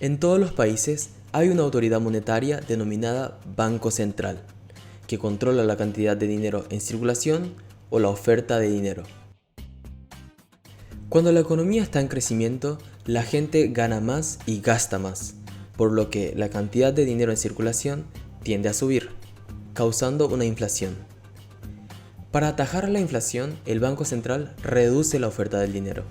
En todos los países hay una autoridad monetaria denominada Banco Central, que controla la cantidad de dinero en circulación o la oferta de dinero. Cuando la economía está en crecimiento, la gente gana más y gasta más, por lo que la cantidad de dinero en circulación tiende a subir, causando una inflación. Para atajar la inflación, el Banco Central reduce la oferta del dinero.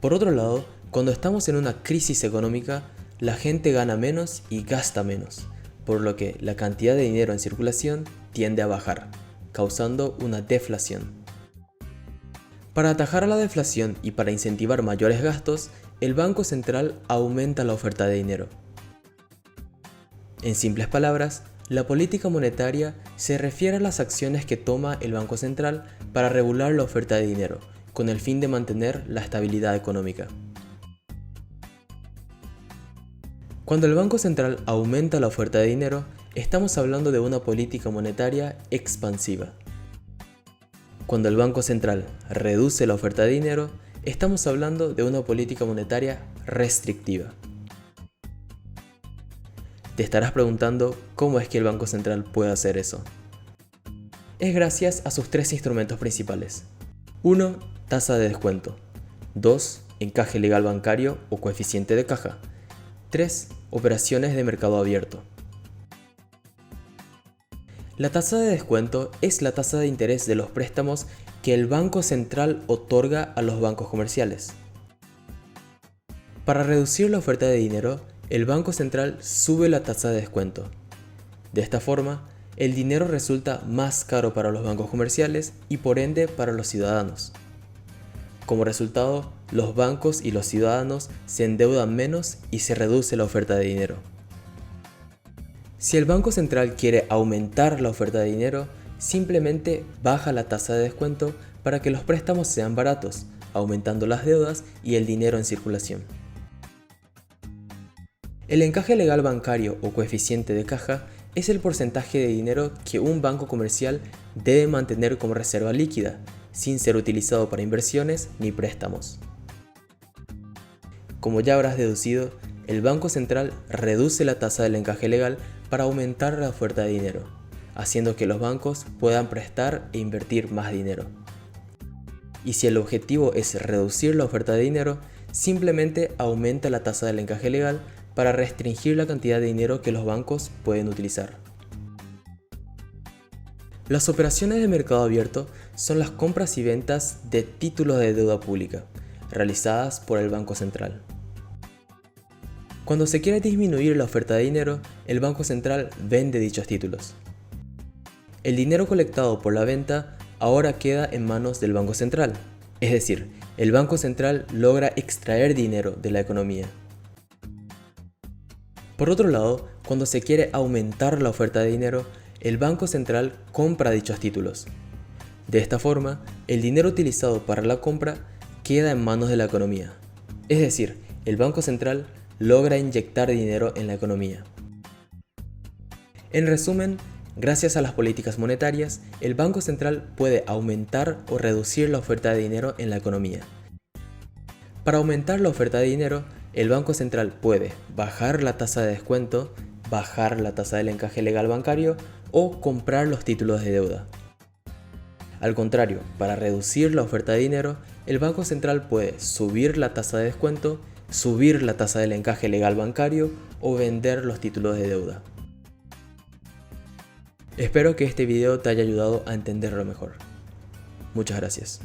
Por otro lado, cuando estamos en una crisis económica, la gente gana menos y gasta menos, por lo que la cantidad de dinero en circulación tiende a bajar, causando una deflación. Para atajar la deflación y para incentivar mayores gastos, el Banco Central aumenta la oferta de dinero. En simples palabras, la política monetaria se refiere a las acciones que toma el Banco Central para regular la oferta de dinero, con el fin de mantener la estabilidad económica. Cuando el Banco Central aumenta la oferta de dinero, estamos hablando de una política monetaria expansiva. Cuando el Banco Central reduce la oferta de dinero, estamos hablando de una política monetaria restrictiva. Te estarás preguntando cómo es que el Banco Central puede hacer eso. Es gracias a sus tres instrumentos principales. 1. Tasa de descuento. 2. Encaje legal bancario o coeficiente de caja. 3. Operaciones de mercado abierto. La tasa de descuento es la tasa de interés de los préstamos que el Banco Central otorga a los bancos comerciales. Para reducir la oferta de dinero, el Banco Central sube la tasa de descuento. De esta forma, el dinero resulta más caro para los bancos comerciales y por ende para los ciudadanos. Como resultado, los bancos y los ciudadanos se endeudan menos y se reduce la oferta de dinero. Si el Banco Central quiere aumentar la oferta de dinero, simplemente baja la tasa de descuento para que los préstamos sean baratos, aumentando las deudas y el dinero en circulación. El encaje legal bancario o coeficiente de caja es el porcentaje de dinero que un banco comercial debe mantener como reserva líquida, sin ser utilizado para inversiones ni préstamos. Como ya habrás deducido, el Banco Central reduce la tasa del encaje legal para aumentar la oferta de dinero, haciendo que los bancos puedan prestar e invertir más dinero. Y si el objetivo es reducir la oferta de dinero, simplemente aumenta la tasa del encaje legal para restringir la cantidad de dinero que los bancos pueden utilizar. Las operaciones de mercado abierto son las compras y ventas de títulos de deuda pública, realizadas por el Banco Central. Cuando se quiere disminuir la oferta de dinero, el Banco Central vende dichos títulos. El dinero colectado por la venta ahora queda en manos del Banco Central, es decir, el Banco Central logra extraer dinero de la economía. Por otro lado, cuando se quiere aumentar la oferta de dinero, el Banco Central compra dichos títulos. De esta forma, el dinero utilizado para la compra queda en manos de la economía. Es decir, el Banco Central logra inyectar dinero en la economía. En resumen, gracias a las políticas monetarias, el Banco Central puede aumentar o reducir la oferta de dinero en la economía. Para aumentar la oferta de dinero, el Banco Central puede bajar la tasa de descuento, bajar la tasa del encaje legal bancario o comprar los títulos de deuda. Al contrario, para reducir la oferta de dinero, el Banco Central puede subir la tasa de descuento, subir la tasa del encaje legal bancario o vender los títulos de deuda. Espero que este video te haya ayudado a entenderlo mejor. Muchas gracias.